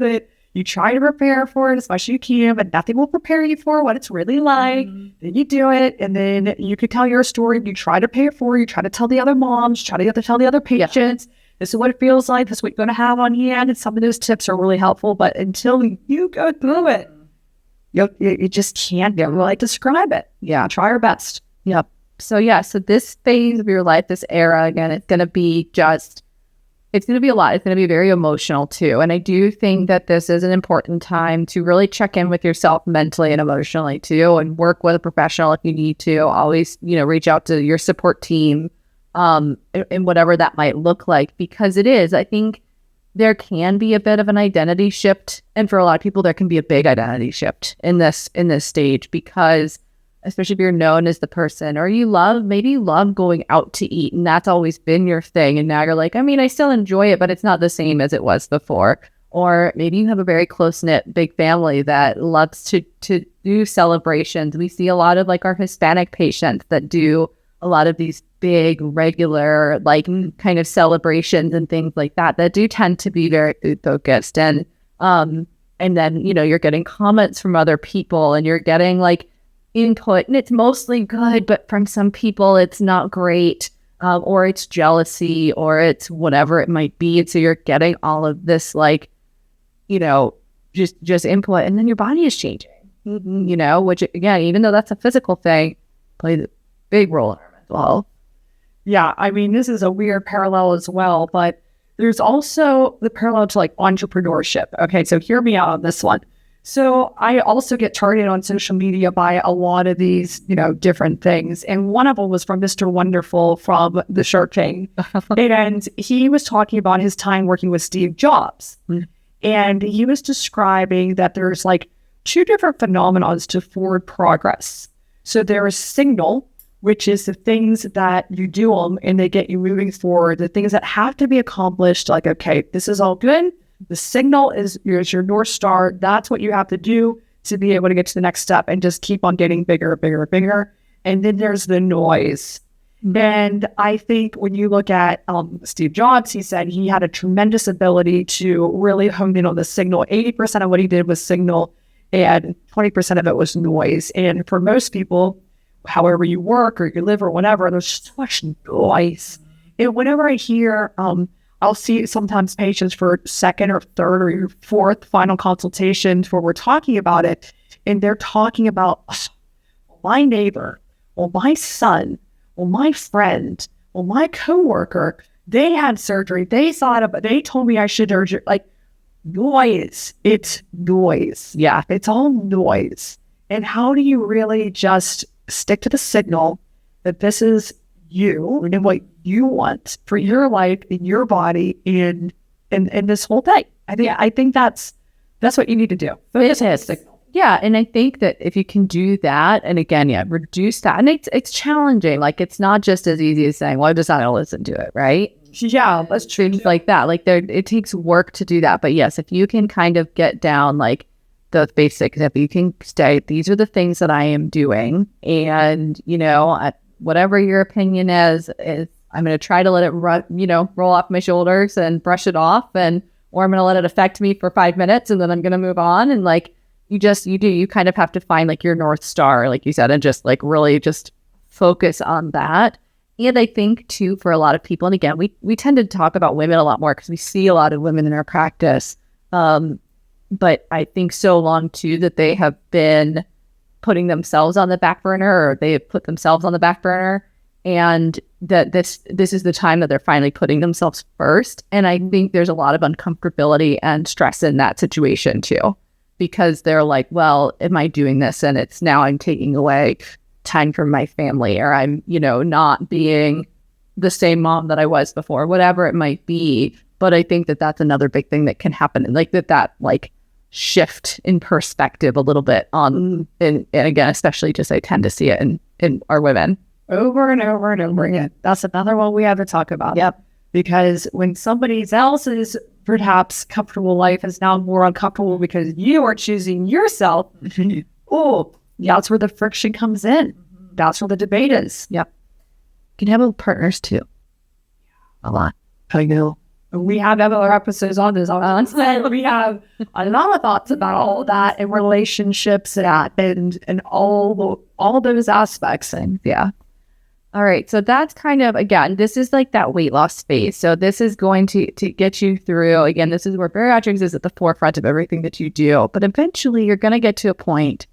it, you try to prepare for it as much as you can, but nothing will prepare you for what it's really like. Then you do it, and then you could tell your story. You try to pay it forward. You try to tell the other moms, try to tell the other patients, this is what it feels like. This is what you're going to have on hand. And some of those tips are really helpful, but until you go through it, you just can't really describe it. Yeah. Try our best. Yep. So this phase of your life, this era, again, it's going to be a lot. It's going to be very emotional too. And I do think that this is an important time to really check in with yourself mentally and emotionally too, and work with a professional if you need to. Always, reach out to your support team, and whatever that might look like, because I think there can be a bit of an identity shift. And for a lot of people, there can be a big identity shift in this stage, because especially if you're known as the person, or maybe you love going out to eat, and that's always been your thing. And now you're like, I still enjoy it, but it's not the same as it was before. Or maybe you have a very close-knit, big family that loves to do celebrations. We see a lot of like our Hispanic patients that do a lot of these big regular like kind of celebrations and things like that do tend to be very food focused. And then, you know, you're getting comments from other people and you're getting like input, and it's mostly good, but from some people it's not great, or it's jealousy, or it's whatever it might be. And so you're getting all of this like, you know, just input, and then your body is changing, you know, which again, even though that's a physical thing, plays a big role in our mental health. Yeah, I mean, this is a weird parallel as well, but there's also the parallel to like entrepreneurship. Okay, so hear me out on this one. So I also get targeted on social media by a lot of these, you know, different things. And one of them was from Mr. Wonderful from the Shark Tank. And he was talking about his time working with Steve Jobs. And he was describing that there's like two different phenomena to forward progress. So there is signal, which is the things that you do them and they get you moving forward, the things that have to be accomplished, like, okay, this is all good. The signal is your North Star. That's what you have to do to be able to get to the next step and just keep on getting bigger, bigger, bigger. And then there's the noise. And I think when you look at Steve Jobs, he said he had a tremendous ability to really hone in on the signal. 80% of what he did was signal and 20% of it was noise. And for most people, however you work or you live or whatever, there's so much noise. And whenever I hear, I'll see sometimes patients for second or third or fourth final consultations where we're talking about it, and they're talking about my neighbor, or my son, or my friend, or my coworker. They had surgery. They thought about. They told me I should surgery. Like noise. It's noise. Yeah, it's all noise. And how do you really just stick to the signal that this is you and what you want for your life in your body in this whole thing? I think that's what you need to do. It is. Yeah, and I think that if you can do that, and again, reduce that, and it's challenging. Like it's not just as easy as saying, "Well, I'm just not going to listen to it," right? Yeah, that's true. Things like that. Like it takes work to do that. But yes, if you can kind of get down like the basics, if you can say, these are the things that I am doing, and you know, whatever your opinion is I'm going to try to let it roll off my shoulders and brush it off, or I'm going to let it affect me for 5 minutes and then I'm going to move on. And like you kind of have to find like your North Star, like you said, and just like really just focus on that. And I think too, for a lot of people, and again, we tend to talk about women a lot more because we see a lot of women in our practice. But I think so long too that they have been putting themselves on the back burner, or they have put themselves on the back burner, and that this is the time that they're finally putting themselves first. And I think there's a lot of uncomfortability and stress in that situation too, because they're like, well, am I doing this? And it's now I'm taking away time from my family, or I'm, not being the same mom that I was before, whatever it might be. But I think that that's another big thing that can happen. And like that like shift in perspective a little bit on, and again, especially just I tend to see it in our women. Over and over and over again. That's another one we have to talk about. Yep. Because when somebody else's perhaps comfortable life is now more uncomfortable because you are choosing yourself, that's where the friction comes in. That's where the debate is. Yep. You can have with partners too. A lot. I know. We have other episodes on this. We have a lot of thoughts about all that and relationships and all those aspects. And yeah. All right. So that's kind of, again, this is like that weight loss phase. So this is going to get you through. Again, this is where bariatrics is at the forefront of everything that you do. But eventually you're going to get to a point,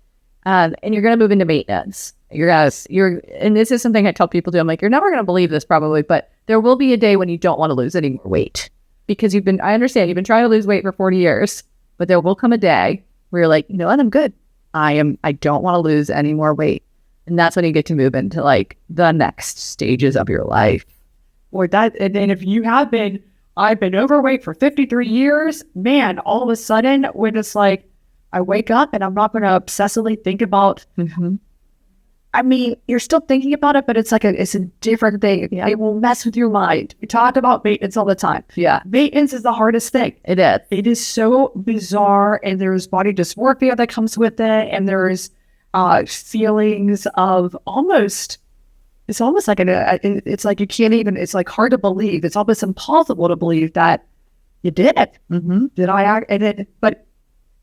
and you're going to move into maintenance. And this is something I tell people to. I'm like, you're never going to believe this probably, but there will be a day when you don't want to lose any more weight, because I understand you've been trying to lose weight for 40 years, but there will come a day where you're like, you know what, I'm good. I don't want to lose any more weight. And that's when you get to move into like the next stages of your life. Or that, and if you have been, I've been overweight for 53 years, man, all of a sudden when it's like, I wake up and I'm not going to obsessively think about, I mean, you're still thinking about it, but it's like it's a different thing. Yeah. It will mess with your mind. We talk about maintenance all the time. Yeah. Maintenance is the hardest thing. It is. It is so bizarre, and there's body dysmorphia that comes with it, and there's feelings of almost it's almost like it's like you can't even, it's like hard to believe. It's almost impossible to believe that you did it. Mm-hmm. Did I act? But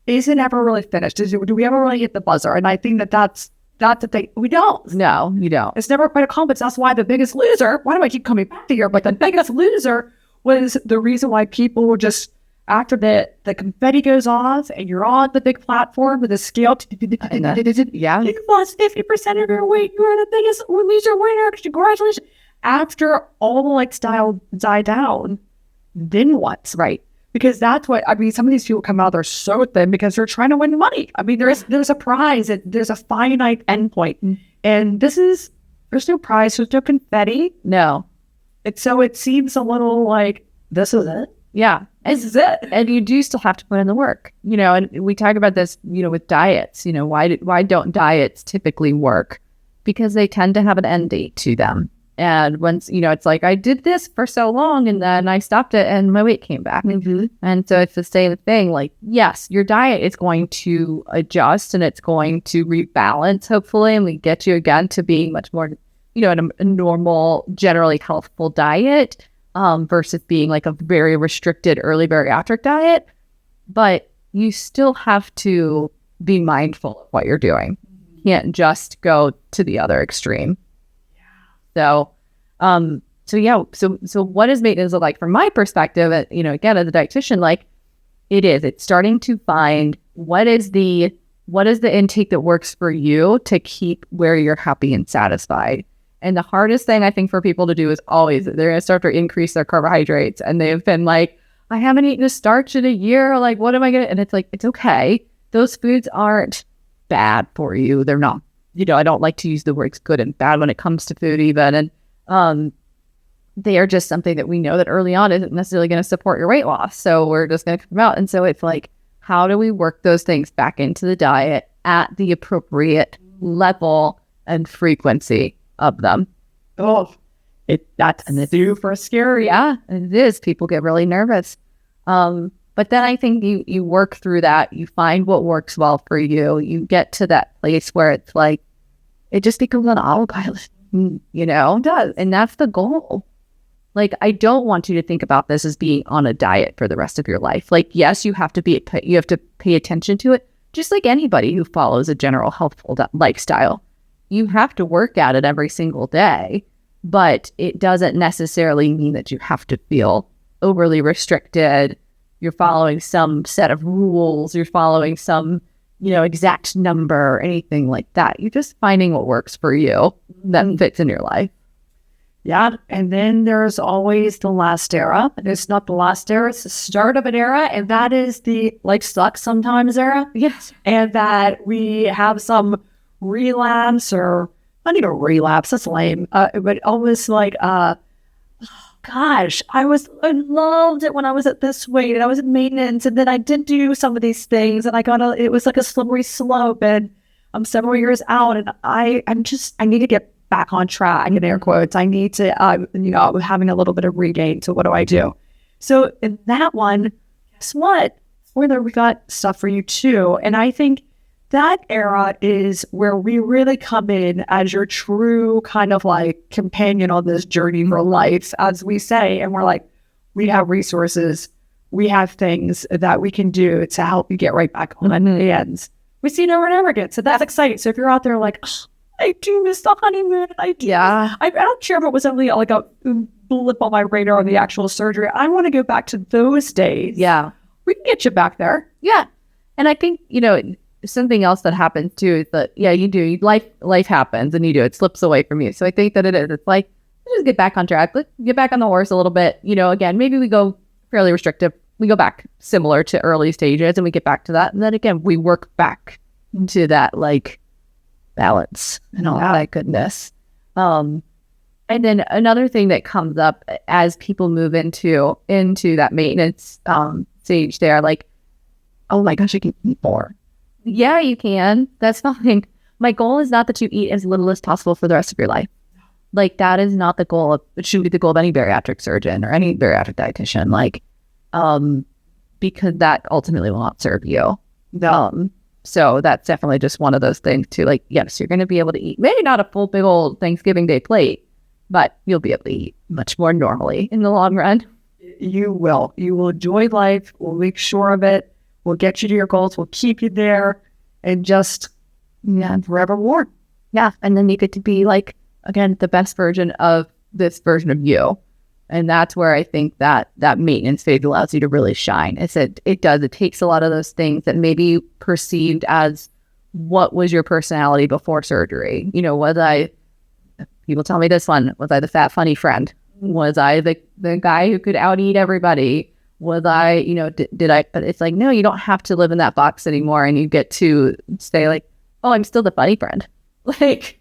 is it ever really finished? Do we ever really hit the buzzer? And I think that's the thing. We don't. No, you don't. It's never quite accomplished. That's why The Biggest Loser, why do I keep coming back to here? But The Biggest Loser was the reason why people were just, after the confetti goes off and you're on the big platform with a scale, Yeah. you lost 50% of your weight. You are the biggest loser winner. Congratulations. After all the lifestyle died down, then what? Right. Because that's what, I mean, some of these people come out, they're so thin because they're trying to win money. I mean, there's a prize, there's a finite endpoint. And there's no prize, there's no confetti. No. So it seems a little like, this is it. Yeah. This is it. And you do still have to put in the work, and we talk about this, with diets, why don't diets typically work? Because they tend to have an end date to them. And once, it's like, I did this for so long and then I stopped it and my weight came back. Mm-hmm. And so it's the same thing. Like, yes, your diet is going to adjust and it's going to rebalance, hopefully, and we get you again to being much more, a normal, generally healthful diet. Versus being like a very restricted early bariatric diet. But you still have to be mindful of what you're doing. You can't just go to the other extreme. Yeah. So what does maintenance look like from my perspective? Again, as a dietitian, it's starting to find what is the intake that works for you to keep where you're happy and satisfied. And the hardest thing I think for people to do is always, they're going to start to increase their carbohydrates. And they've been like, I haven't eaten a starch in a year. Like, what am I going to? And it's like, it's okay. Those foods aren't bad for you. They're not, I don't like to use the words good and bad when it comes to food even. And they are just something that we know that early on isn't necessarily going to support your weight loss. So we're just going to come out. And so it's like, how do we work those things back into the diet at the appropriate level and frequency of them? That's super scary. Yeah, it is. People get really nervous. But then I think you work through that. You find what works well for you. You get to that place where it's like, it just becomes an autopilot, It does. And that's the goal. Like, I don't want you to think about this as being on a diet for the rest of your life. Like, yes, you have to pay attention to it, just like anybody who follows a general healthful lifestyle. You have to work at it every single day, but it doesn't necessarily mean that you have to feel overly restricted. You're following some set of rules. You're following some, exact number or anything like that. You're just finding what works for you that fits in your life. Yeah. And then there's always the last era. And it's not the last era, it's the start of an era. And that is the life sucks sometimes era. Yes. And that we have some relapse, or not even relapse, that's lame, but almost like, gosh, I loved it when I was at this weight and I was at maintenance, and then I did do some of these things and it was like a slippery slope, and I'm several years out and I need to get back on track, in air quotes. I need to, having a little bit of regain. So what do I do? So in that one, guess what? Spoiler, we got stuff for you too. And I think that era is where we really come in as your true kind of like companion on this journey for life, as we say. And we're like, we have resources, we have things that we can do to help you get right back on the ends. We see it over and over again. So that's exciting. So if you're out there like, I do miss the honeymoon. I don't care if it was only like a blip on my radar on the actual surgery. I want to go back to those days. Yeah. We can get you back there. Yeah. And I think, something else that happens too is that, you do. Life happens and it slips away from you. So I think that it is. It's like, just get back on track. Let's get back on the horse a little bit. Again, maybe we go fairly restrictive. We go back similar to early stages and we get back to that. And then again, we work back to that like balance and all that goodness. And then another thing that comes up as people move into that maintenance stage, they're like, oh my gosh, I can eat more. Yeah, you can. That's fine. My goal is not that you eat as little as possible for the rest of your life. Like, that is not the goal. It should be the goal of any bariatric surgeon or any bariatric dietitian. Like, because that ultimately will not serve you. So that's definitely just one of those things too. Like, yes, you're going to be able to eat, maybe not a full big old Thanksgiving Day plate, but you'll be able to eat much more normally in the long run. You will. You will enjoy life. We'll make sure of it. We'll get you to your goals. We'll keep you there and just forevermore. Yeah. And then you get to be like, again, the best version of this version of you. And that's where I think that maintenance phase allows you to really shine. It takes a lot of those things that maybe you perceived as what was your personality before surgery. People tell me this one, was I the fat, funny friend? Was I the guy who could out eat everybody? Was I, did I, but it's like, no, you don't have to live in that box anymore. And you get to say like, oh, I'm still the funny friend. Like,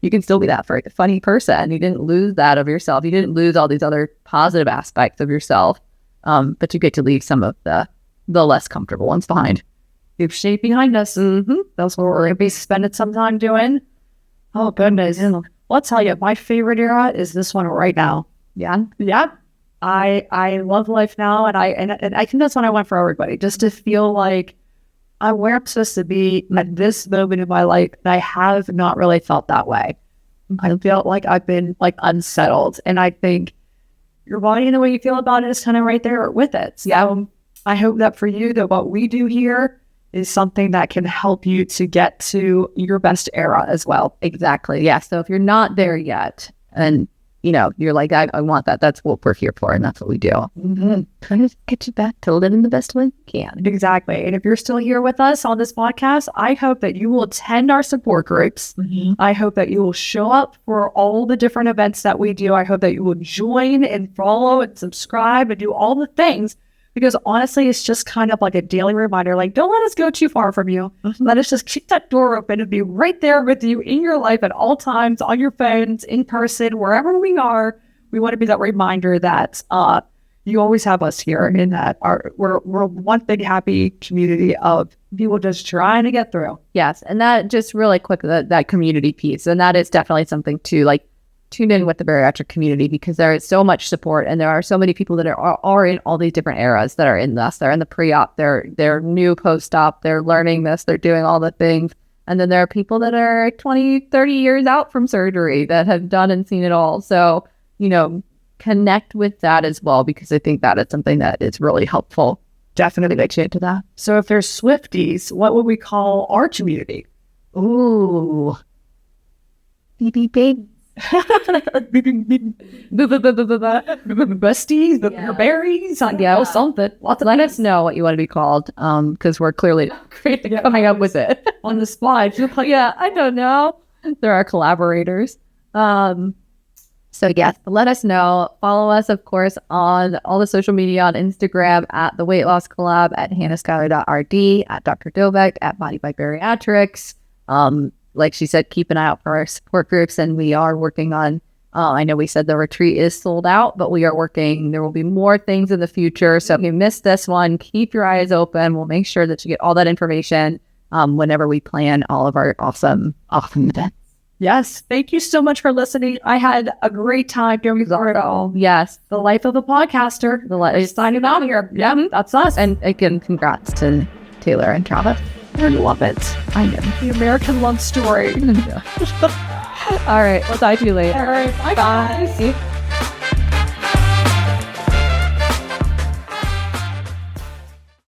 you can still be that funny person. You didn't lose that of yourself. You didn't lose all these other positive aspects of yourself. But you get to leave some of the less comfortable ones behind. Leave shape behind us. That's what we're going to be spending some time doing. Oh, goodness. Well, I'll tell you, my favorite era is this one right now. Yeah. Yeah. I love life now. And I think that's what I want for everybody, just to feel like I'm where I'm supposed to be at this moment in my life. And I have not really felt that way. I feel like I've been like unsettled. And I think your body and the way you feel about it is kind of right there with it. So I hope that for you, that what we do here is something that can help you to get to your best era as well. Exactly. Yeah. So if you're not there yet, and you're like, I want that. That's what we're here for. And that's what we do. Trying to get you back to living the best way you can. Exactly. And if you're still here with us on this podcast, I hope that you will attend our support groups. I hope that you will show up for all the different events that we do. I hope that you will join and follow and subscribe and do all the things, because honestly, it's just kind of like a daily reminder, like, don't let us go too far from you. Let us just keep that door open and be right there with you in your life at all times, on your phones, in person, wherever we are. We want to be that reminder that you always have us here, and that we're one big happy community of people just trying to get through. Yes. And that just really quick, that community piece. And that is definitely something to like tune in with the bariatric community, because there is so much support, and there are so many people that are in all these different eras that are in this. They're in the pre-op, they're new post-op, they're learning this, they're doing all the things. And then there are people that are 20, 30 years out from surgery that have done and seen it all. So, connect with that as well, because I think that is something that is really helpful. Definitely get you into that. So if there's Swifties, what would we call our community? Ooh. BB baby. Besties, berries, something. Let us know what you want to be called, because we're clearly coming up with it on the spot. Yeah, I don't know. There are collaborators. So yes, let us know. Follow us, of course, on all the social media, on Instagram at the Weight Loss Collab, at hannahschuyler.rd, at Dr. Dovec, at Body by Bariatrics. Like she said, keep an eye out for our support groups, and we are working on, I know we said the retreat is sold out, but we are working, there will be more things in the future. So if you missed this one, keep your eyes open. We'll make sure that you get all that information whenever we plan all of our awesome events. Yes. Thank you so much for listening. I had a great time doing it all. Yes. The life of a podcaster. Signing out here. Yeah, that's us. And again, congrats to Taylor and Travis. I love it. I know. The American love story. All right. We'll talk to you later. All right. Bye, guys.